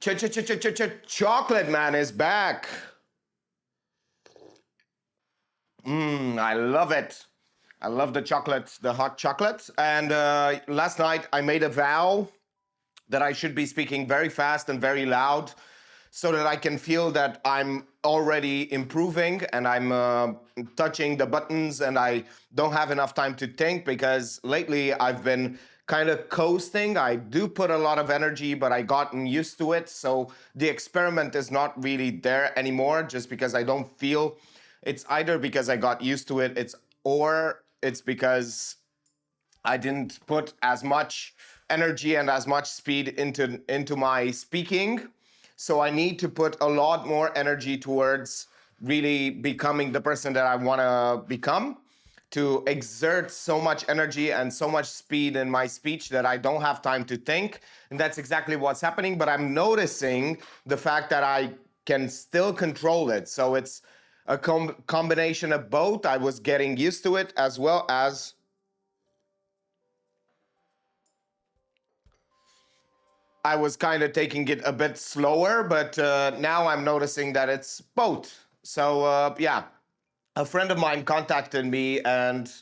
Chocolate Man is back. I love it. I love the chocolate, the hot chocolate. And last night I made a vow that I should be speaking very fast and very loud so that I can feel that I'm already improving and I'm touching the buttons and I don't have enough time to think because lately I've been kind of coasting. I do put a lot of energy, but I gotten used to it. So the experiment is not really there anymore just because I don't feel it's either because I got used to it, it's because I didn't put as much energy and as much speed into my speaking. So I need to put a lot more energy towards really becoming the person that I want to become, to exert so much energy and so much speed in my speech that I don't have time to think. And that's exactly what's happening. But I'm noticing the fact that I can still control it. So it's a combination of both. I was getting used to it as well as I was kind of taking it a bit slower, but now I'm noticing that it's both. So, yeah, a friend of mine contacted me and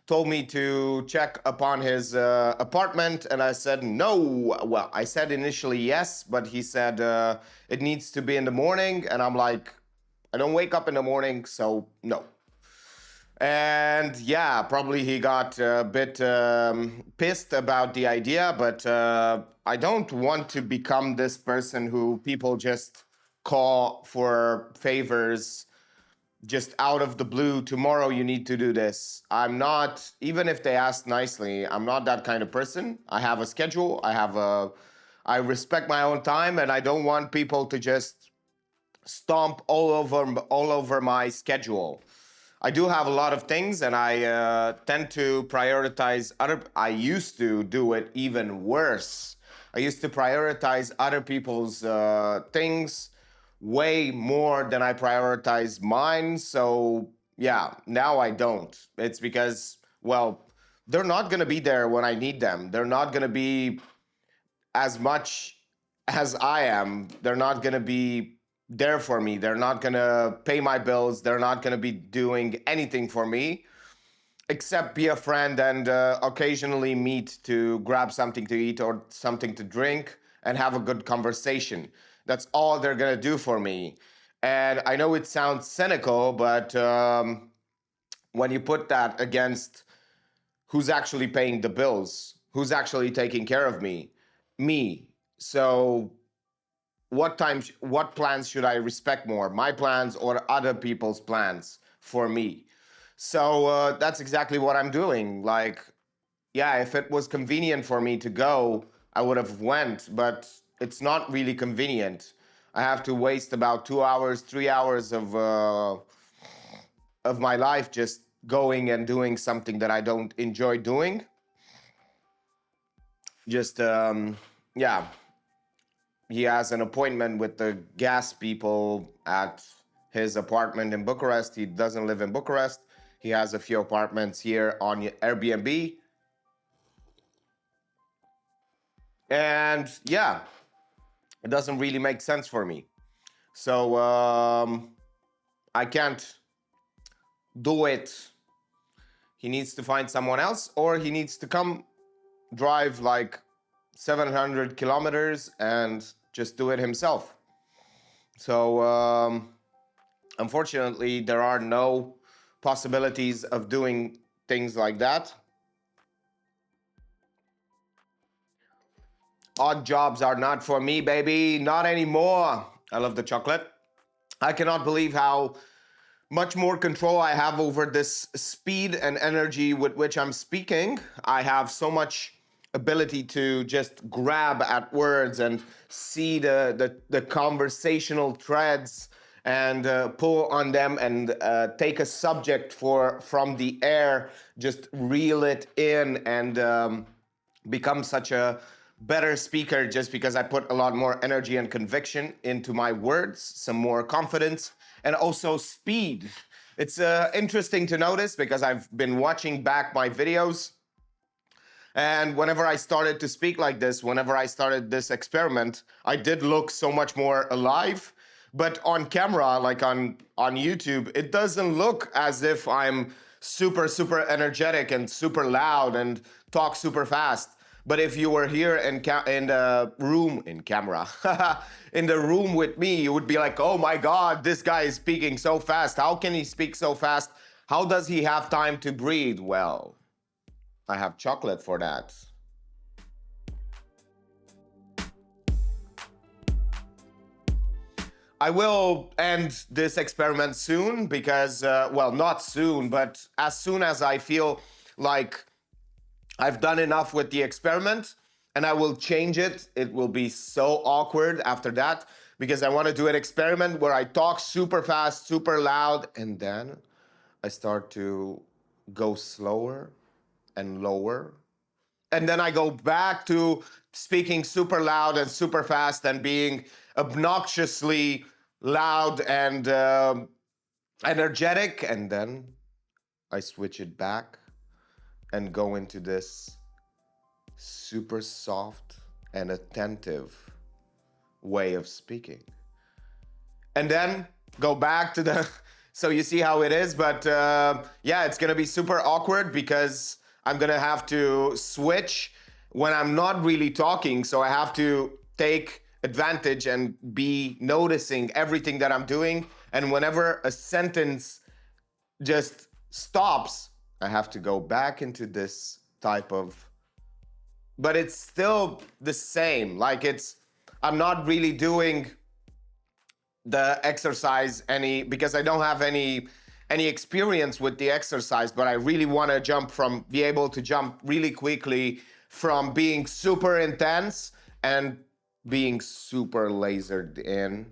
told me to check upon his apartment, and I said no. Well, I said initially yes, but he said it needs to be in the morning, and I'm like, I don't wake up in the morning, so no. And yeah, probably he got a bit pissed about the idea, but I don't want to become this person who people just call for favors just out of the blue. Tomorrow you need to do this. I'm not, even if they ask nicely, I'm not that kind of person. I have a schedule, I respect my own time, and I don't want people to just stomp all over my schedule. I do have a lot of things, and I tend to prioritize other. I used to do it even worse. I used to prioritize other people's things way more than I prioritize mine. So yeah, now I don't. It's because, well, they're not gonna be there when I need them. They're not gonna be as much as I am. They're not going to be there for me. They're not going to pay my bills. They're not going to be doing anything for me except be a friend and occasionally meet to grab something to eat or something to drink and have a good conversation. That's all they're going to do for me. And I know it sounds cynical, but when you put that against who's actually paying the bills, who's actually taking care of me. So what plans should I respect more, my plans or other people's plans for me? So that's exactly what I'm doing. Like, yeah, if it was convenient for me to go, I would have went, but it's not really convenient. I have to waste about 2 hours, 3 hours of my life just going and doing something that I don't enjoy doing. Just yeah, he has an appointment with the gas people at his apartment in Bucharest. He doesn't live in Bucharest. He has a few apartments here on Airbnb. And yeah, it doesn't really make sense for me. So I can't do it. He needs to find someone else, or he needs to come drive like 700 kilometers and just do it himself. So unfortunately, there are no possibilities of doing things like that. Odd jobs are not for me, baby. Not anymore. I love the chocolate. I cannot believe how much more control I have over this speed and energy with which I'm speaking. I have so much ability to just grab at words and see the conversational threads and pull on them and take a subject from the air, just reel it in and become such a better speaker just because I put a lot more energy and conviction into my words, some more confidence, and also speed. It's interesting to notice because I've been watching back my videos And whenever I started to speak like this, whenever I started this experiment, I did look so much more alive. But on camera, like on YouTube, it doesn't look as if I'm super energetic and super loud and talk super fast. But if you were here in the room in camera, in the room with me, you would be like, "Oh my God, this guy is speaking so fast. How can he speak so fast? How does he have time to breathe?" Well, I have chocolate for that. I will end this experiment soon because, well, not soon, but as soon as I feel like I've done enough with the experiment, and I will change it. It will be so awkward after that because I want to do an experiment where I talk super fast, super loud, and then I start to go slower and lower. And then I go back to speaking super loud and super fast and being obnoxiously loud and energetic. And then I switch it back and go into this super soft and attentive way of speaking. And then go back to the. So you see how it is, but yeah, it's gonna be super awkward because I'm gonna have to switch when I'm not really talking. So I have to take advantage and be noticing everything that I'm doing. And whenever a sentence just stops, I have to go back into this type of. But it's still the same. Like I'm not really doing the exercise any because I don't have any experience with the exercise, but I really want to be able to jump really quickly from being super intense and being super lasered in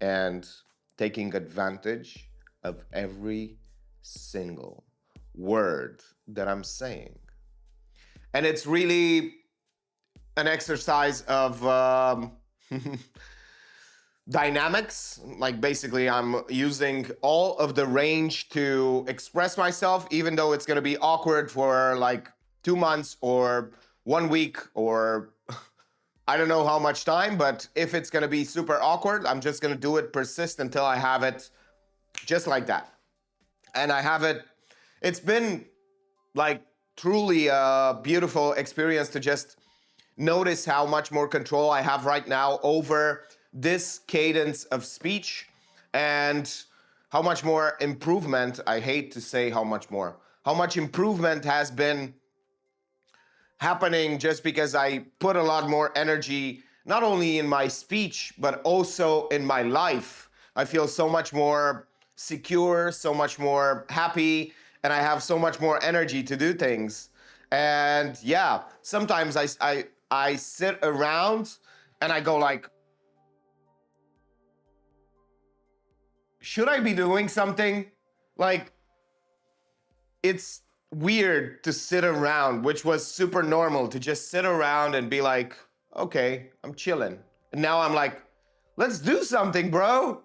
and taking advantage of every single word that I'm saying. And it's really an exercise of dynamics. Like basically I'm using all of the range to express myself, even though it's going to be awkward for like 2 months or 1 week or I don't know how much time, but if it's going to be super awkward, I'm just going to do it persist until I have it just like that. And I have it. It's been like truly a beautiful experience to just notice how much more control I have right now over this cadence of speech and how much more improvement, I hate to say how much improvement has been happening just because I put a lot more energy, not only in my speech, but also in my life. I feel so much more secure, so much more happy, and I have so much more energy to do things. And yeah, sometimes I sit around and I go like, should I be doing something? Like, it's weird to sit around, which was super normal to just sit around and be like, okay, I'm chilling. And now I'm like, let's do something, bro.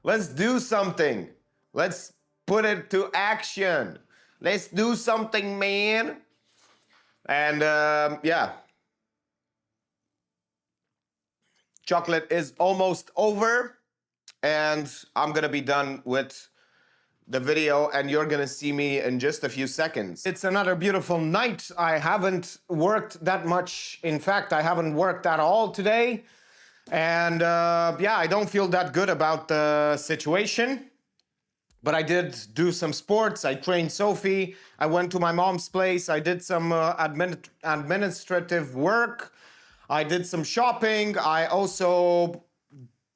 Let's do something. Let's put it to action. Let's do something, man. And yeah, chocolate is almost over, and I'm gonna be done with the video and you're gonna see me in just a few seconds. It's another beautiful night. I haven't worked that much. In fact, I haven't worked at all today. And yeah, I don't feel that good about the situation. But I did do some sports. I trained Sophie. I went to my mom's place. I did some administrative work. I did some shopping. I also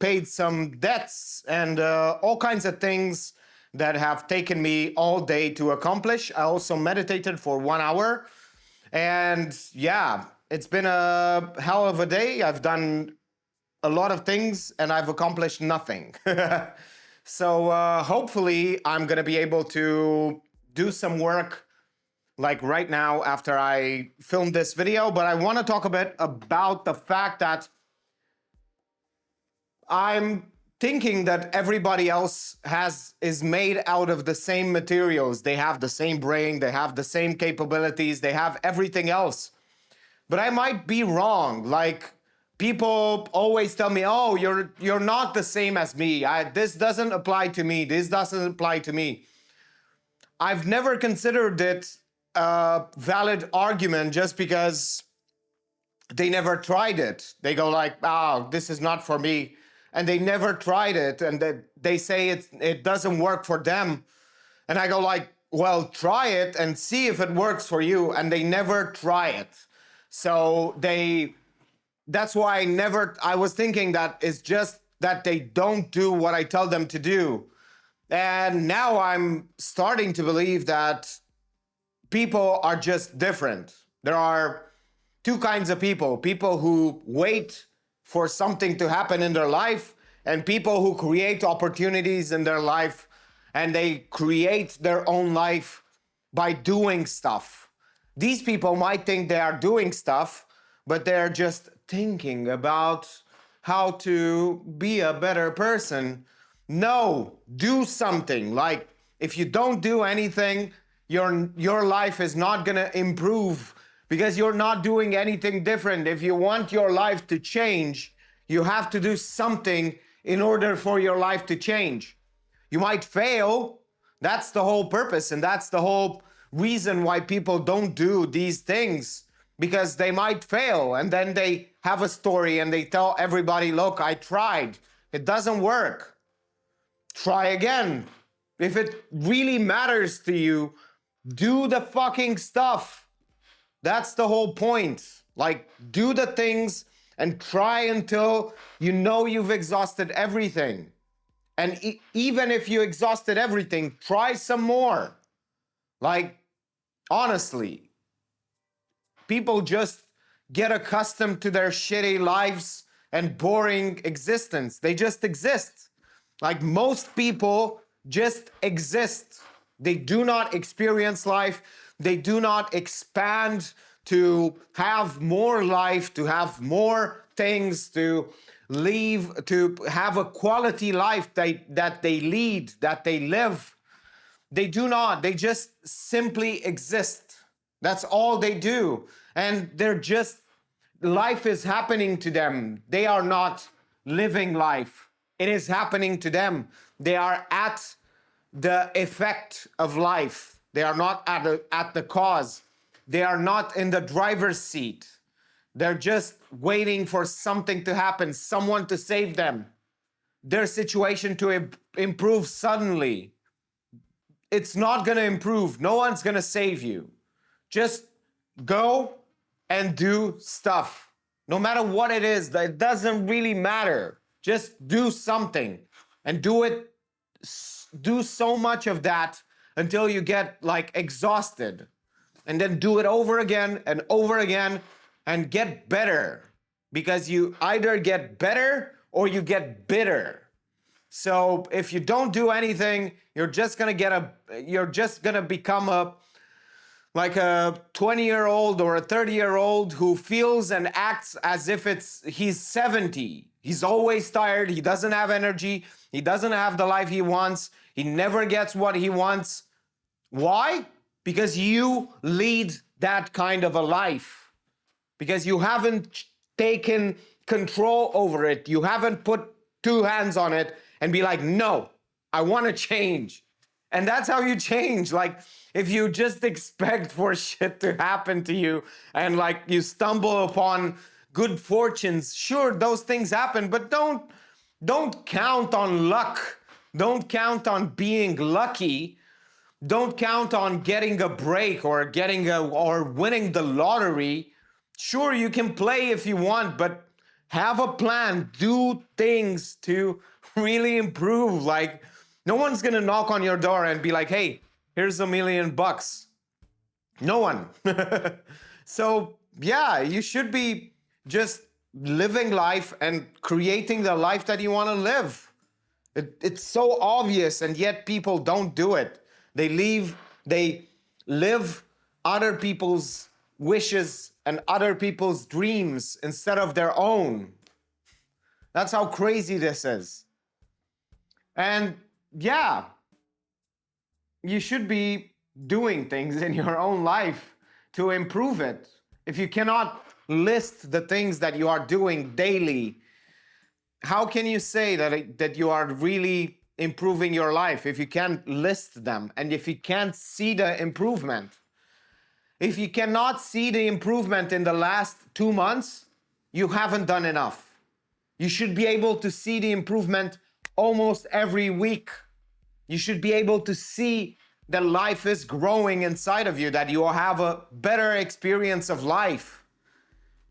paid some debts and all kinds of things that have taken me all day to accomplish. I also meditated for 1 hour. And yeah, it's been a hell of a day. I've done a lot of things and I've accomplished nothing. So hopefully I'm going to be able to do some work like right now after I film this video. But I want to talk a bit about the fact that I'm thinking that everybody else is made out of the same materials. They have the same brain, they have the same capabilities, they have everything else. But I might be wrong. Like, people always tell me, "Oh, you're not the same as me. This doesn't apply to me. This doesn't apply to me." I've never considered it a valid argument just because they never tried it. They go like, "Oh, this is not for me," and they never tried it, and they say it doesn't work for them. And I go like, "Well, try it and see if it works for you." And they never try it. So that's why I was thinking that it's just that they don't do what I tell them to do. And now I'm starting to believe that people are just different. There are two kinds of people who wait for something to happen in their life, and people who create opportunities in their life, and they create their own life by doing stuff. These people might think they are doing stuff, but they're just thinking about how to be a better person. No, do something. Like, if you don't do anything, your life is not gonna improve because you're not doing anything different. If you want your life to change, you have to do something in order for your life to change. You might fail. That's the whole purpose, and that's the whole reason why people don't do these things, because they might fail, and then they have a story and they tell everybody, "Look, I tried. It doesn't work. Try again." If it really matters to you, do the fucking stuff. That's the whole point. Like, do the things and try until you know you've exhausted everything. And even if you exhausted everything, try some more. Like, honestly, people just get accustomed to their shitty lives and boring existence. They just exist. Like, most people just exist. They do not experience life. They do not expand to have more life, to have more things, to live, to have a quality life that they lead, that they live. They do not. They just simply exist. That's all they do. And they're just, life is happening to them. They are not living life. It is happening to them. They are at the effect of life. They are not at the cause. They are not in the driver's seat. They're just waiting for something to happen, someone to save them, their situation to improve suddenly. It's not going to improve. No one's going to save you. Just go and do stuff. No matter what it is, it doesn't really matter. Just do something and do it. Do so much of that until you get like exhausted, and then do it over again and get better, because you either get better or you get bitter. So if you don't do anything, you're just gonna become like a 20-year-old or a 30-year-old who feels and acts as if he's 70. He's always tired. He doesn't have energy. He doesn't have the life he wants. He never gets what he wants. Why? Because you lead that kind of a life. Because you haven't taken control over it. You haven't put two hands on it and be like, "No, I want to change." And that's how you change. Like, if you just expect for shit to happen to you and like you stumble upon good fortunes, sure, those things happen, but don't count on luck. Don't count on being lucky. Don't count on getting a break or or winning the lottery. Sure, you can play if you want, but have a plan. Do things to really improve. Like, no one's gonna knock on your door and be like, "Hey, here's $1 million." No one. So yeah, you should be just living life and creating the life that you want to live. It's so obvious, and yet people don't do it. They live other people's wishes and other people's dreams instead of their own. That's how crazy this is. And yeah, you should be doing things in your own life to improve it. If you cannot list the things that you are doing daily, how can you say that you are really improving your life if you can't list them and if you can't see the improvement? If you cannot see the improvement in the last 2 months, you haven't done enough. You should be able to see the improvement almost every week. You should be able to see that life is growing inside of you, that you have a better experience of life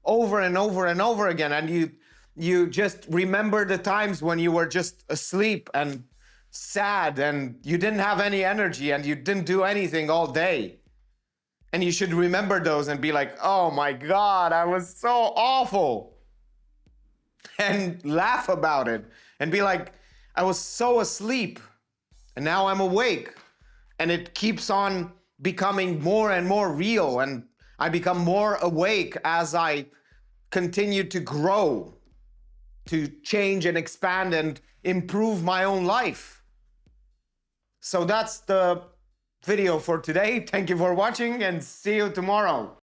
over and over and over again. And you just remember the times when you were just asleep and sad and you didn't have any energy and you didn't do anything all day. And you should remember those and be like, oh my God, I was so awful. And laugh about it and be like, I was so asleep and now I'm awake. And it keeps on becoming more and more real. And I become more awake as I continue to grow, to change and expand and improve my own life. So that's the video for today. Thank you for watching and see you tomorrow.